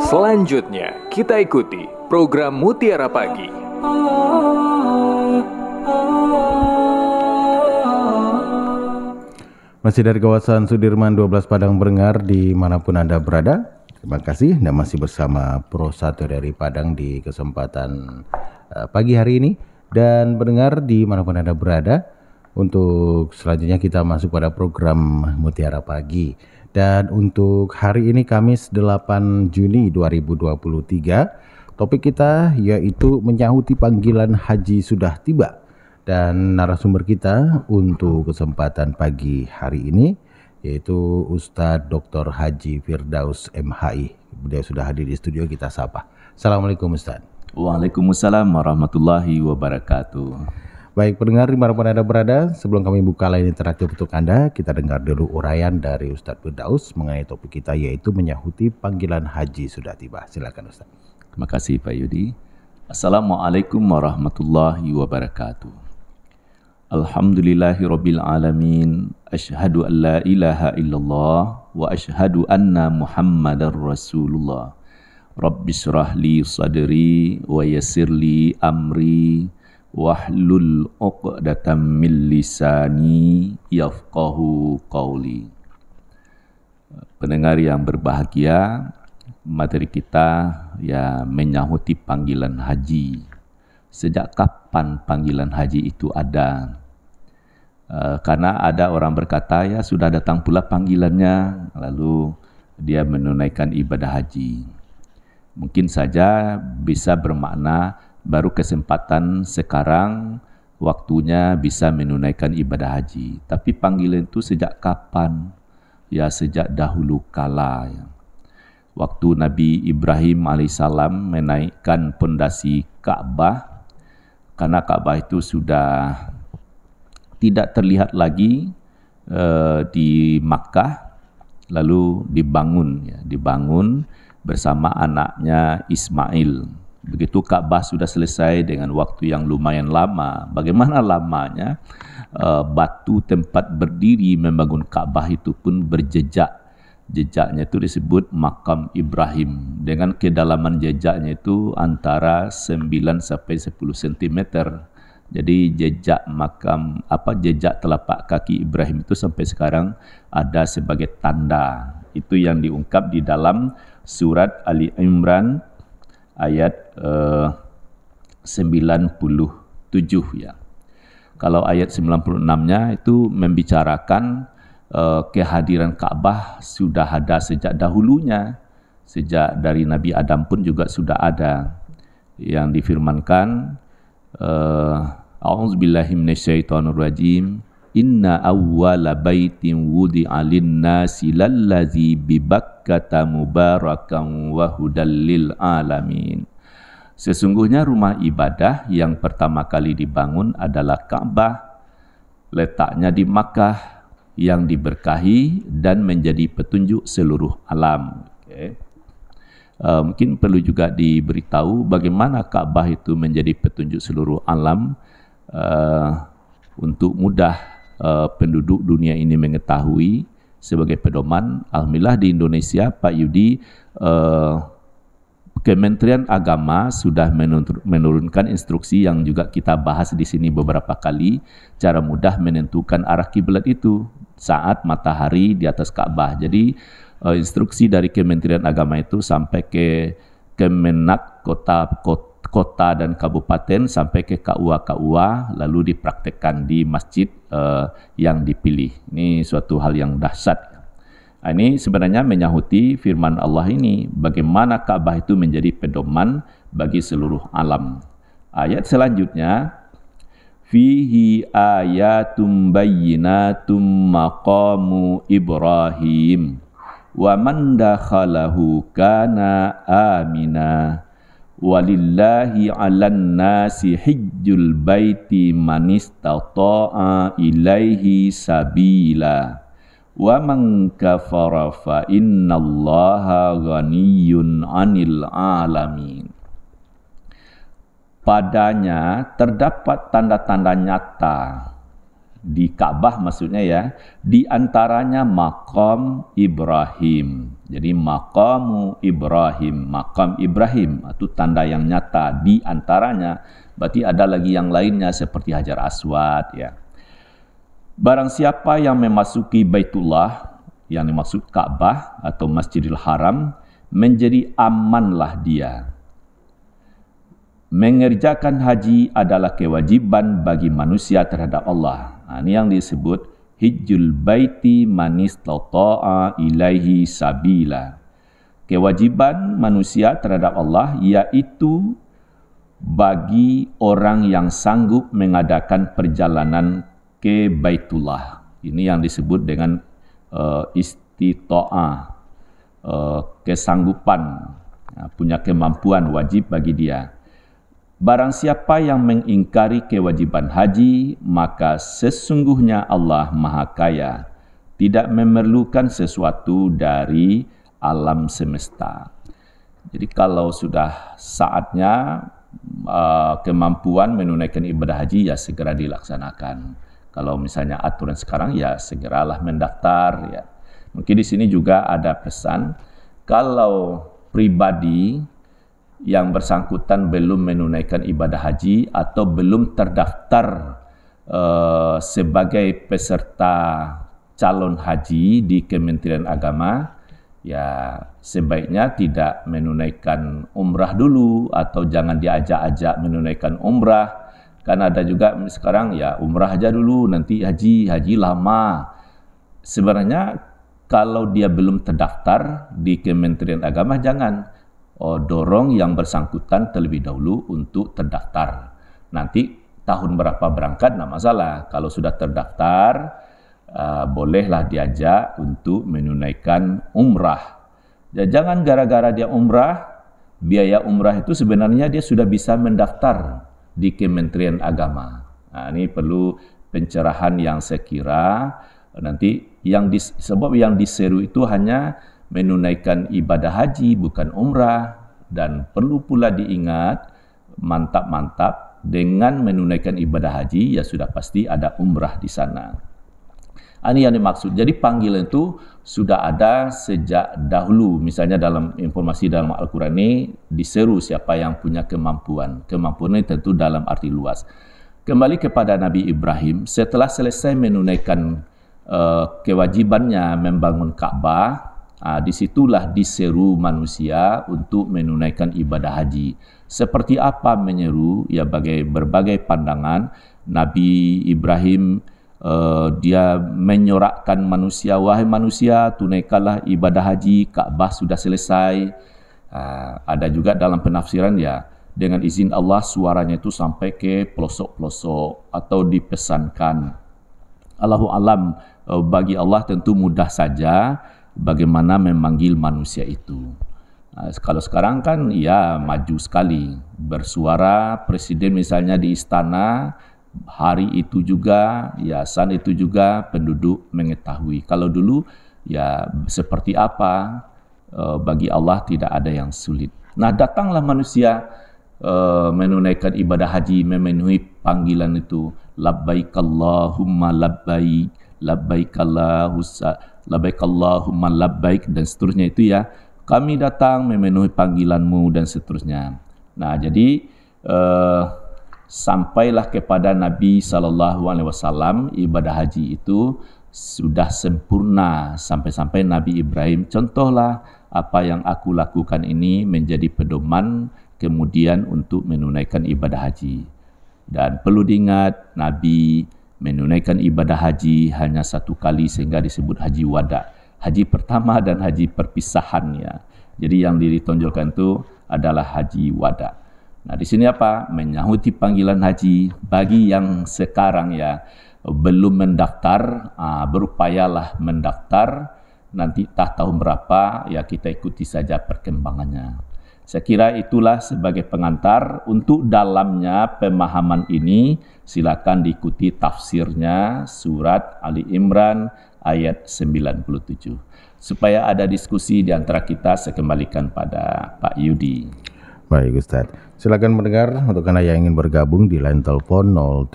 Selanjutnya, kita ikuti program Mutiara Pagi. Masih dari kawasan Sudirman 12 Padang Berengar dimanapun Anda berada. Terima kasih Anda masih bersama Pro 1 dari Padang di kesempatan pagi hari ini. Dan pendengar dimanapun Anda berada, untuk selanjutnya kita masuk pada program Mutiara Pagi. Dan untuk hari ini Kamis 8 Juni 2023, topik kita yaitu menyahuti panggilan haji sudah tiba. Dan narasumber kita untuk kesempatan pagi hari ini yaitu Ustadz Dr. Haji Firdaus MHI. Beliau sudah hadir di studio, kita sapa. Assalamualaikum Ustadz. Waalaikumsalam warahmatullahi wabarakatuh. Baik pendengar dimanapun Anda berada, sebelum kami buka line interaktif untuk Anda, kita dengar dulu uraian dari Ustadz Firdaus mengenai topik kita yaitu menyahuti panggilan haji sudah tiba. Silakan Ustadz. Terima kasih Pak Yudi. Assalamualaikum warahmatullahi wabarakatuh. Alhamdulillahirabbil alamin. Asyhadu an la ilaha illallah wa asyhadu anna Muhammadar Rasulullah. Rabbi shrah li sadri wa yassir li amri wahlul 'uqdatam min lisani yafqahu qawli. Pendengar yang berbahagia, materi kita menyahuti panggilan haji. Sejak kapan panggilan haji itu ada? Karena ada orang berkata sudah datang pula panggilannya, lalu dia menunaikan ibadah haji. Mungkin saja bisa bermakna baru kesempatan sekarang waktunya bisa menunaikan ibadah haji. Tapi panggilan itu sejak kapan? Sejak dahulu kala. Waktu Nabi Ibrahim alaihissalam menaikkan pondasi Ka'bah, karena Ka'bah itu sudah tidak terlihat lagi di Makkah, lalu dibangun bersama anaknya Ismail. Begitu Ka'bah sudah selesai dengan waktu yang lumayan lama. Bagaimana lamanya? Batu tempat berdiri membangun Ka'bah itu pun berjejak. Jejaknya itu disebut makam Ibrahim. Dengan kedalaman jejaknya itu antara 9 sampai 10 cm. Jadi jejak jejak telapak kaki Ibrahim itu sampai sekarang ada sebagai tanda. Itu yang diungkap di dalam surat Ali Imran ayat 97 ya. Kalau ayat 96-nya itu membicarakan kehadiran Ka'bah sudah ada sejak dahulunya. Sejak dari Nabi Adam pun juga sudah ada. Yang difirmankan A'udzubillahi minasyaitonirrajim. Inna awwala baitin wudi'a lin-nasi lallazi bi Bakkata mubarakan wa hudal lil alamin. Sesungguhnya rumah ibadah yang pertama kali dibangun adalah Ka'bah, letaknya di Makkah yang diberkahi dan menjadi petunjuk seluruh alam. Mungkin perlu juga diberitahu bagaimana Ka'bah itu menjadi petunjuk seluruh alam untuk mudah penduduk dunia ini mengetahui sebagai pedoman. Alhamdulillah di Indonesia Pak Yudi, Kementerian Agama sudah menurunkan instruksi yang juga kita bahas di sini beberapa kali, cara mudah menentukan arah kiblat itu saat matahari di atas Ka'bah. Jadi instruksi dari Kementerian Agama itu sampai ke Kemenak kota dan kabupaten sampai ke KUA, lalu dipraktekkan di masjid yang dipilih. Ini suatu hal yang dahsyat. Ini sebenarnya menyahuti firman Allah ini, bagaimana Ka'bah itu menjadi pedoman bagi seluruh alam. Ayat selanjutnya, fihi ayatum bayyinatum maqamu Ibrahim wa man dakhalahu kana amina. Walillahi 'alan nasi hijjul baiti man istata'a ilaihi sabila wa man kafara fa innallaha ghaniyyun 'anil 'alamin. Padanya terdapat tanda-tanda nyata di Ka'bah maksudnya ya, di antaranya makam Ibrahim. Jadi makam Ibrahim itu tanda yang nyata di antaranya. Berarti ada lagi yang lainnya seperti Hajar Aswad ya. Barang siapa yang memasuki Baitullah, yang dimaksud Ka'bah atau Masjidil Haram, menjadi amanlah dia. Mengerjakan haji adalah kewajiban bagi manusia terhadap Allah. Ini yang disebut Hijjul Baiti man istata'a ilaihi sabila. Kewajiban manusia terhadap Allah yaitu bagi orang yang sanggup mengadakan perjalanan ke Baitullah. Ini yang disebut dengan istita'ah, kesanggupan, punya kemampuan wajib bagi dia. Barang siapa yang mengingkari kewajiban haji, maka sesungguhnya Allah Maha Kaya, tidak memerlukan sesuatu dari alam semesta. Jadi kalau sudah saatnya kemampuan menunaikan ibadah haji, ya segera dilaksanakan. Kalau misalnya aturan sekarang, ya segeralah mendaftar. Ya. Mungkin di sini juga ada pesan, kalau pribadi yang bersangkutan belum menunaikan ibadah haji atau belum terdaftar sebagai peserta calon haji di Kementerian Agama, ya sebaiknya tidak menunaikan umrah dulu atau jangan diajak-ajak menunaikan umrah. Karena ada juga sekarang ya umrah aja dulu, nanti haji lama. Sebenarnya kalau dia belum terdaftar di Kementerian Agama, jangan. Dorong yang bersangkutan terlebih dahulu untuk terdaftar. Nanti tahun berapa berangkat, tidak masalah. Kalau sudah terdaftar, bolehlah diajak untuk menunaikan umrah. Ya, jangan gara-gara dia umrah, biaya umrah itu sebenarnya dia sudah bisa mendaftar di Kementerian Agama. Nah, ini perlu pencerahan yang saya kira nanti sebab yang diseru itu hanya menunaikan ibadah haji bukan umrah, dan perlu pula diingat mantap-mantap dengan menunaikan ibadah haji ya sudah pasti ada umrah di sana. Ini yang dimaksud. Jadi panggilan itu sudah ada sejak dahulu. Misalnya dalam informasi dalam Al-Quran ini diseru siapa yang punya kemampuan. Kemampuan ini tentu dalam arti luas. Kembali kepada Nabi Ibrahim, setelah selesai menunaikan kewajibannya membangun Ka'bah, disitulah diseru manusia untuk menunaikan ibadah haji. Seperti apa menyeru? Ya berbagai pandangan. Nabi Ibrahim dia menyorakkan manusia, wahai manusia, tunaikanlah ibadah haji, Ka'bah sudah selesai. Ada juga dalam penafsiran ya, dengan izin Allah suaranya itu sampai ke pelosok-pelosok atau dipesankan. Allahu alam, bagi Allah tentu mudah saja bagaimana memanggil manusia itu. Kalau sekarang kan ya maju sekali, bersuara presiden misalnya di istana, hari itu juga, yayasan itu juga penduduk mengetahui. Kalau dulu ya seperti apa, bagi Allah tidak ada yang sulit. Nah, datanglah manusia menunaikan ibadah haji, memenuhi panggilan itu, labbaik Allahumma labbaik, labbaik Allahumma labbaik, dan seterusnya itu ya, kami datang memenuhi panggilanmu dan seterusnya. Nah, jadi sampailah kepada Nabi SAW ibadah haji itu sudah sempurna sampai-sampai Nabi Ibrahim, contohlah apa yang aku lakukan ini menjadi pedoman kemudian untuk menunaikan ibadah haji. Dan perlu diingat, Nabi menunaikan ibadah haji hanya satu kali sehingga disebut haji wada. Haji pertama dan haji perpisahannya. Jadi yang ditonjolkan itu adalah haji wada. Nah, di sini apa? Menyahuti panggilan haji bagi yang sekarang ya belum mendaftar, berupayalah mendaftar. Nanti tahun berapa ya kita ikuti saja perkembangannya. Saya kira itulah sebagai pengantar. Untuk dalamnya pemahaman ini silakan diikuti tafsirnya surat Ali Imran ayat 97. Supaya ada diskusi di antara kita, saya kembalikan pada Pak Yudi. Baik Ustaz, silakan mendengar untuk Anda yang ingin bergabung di line telepon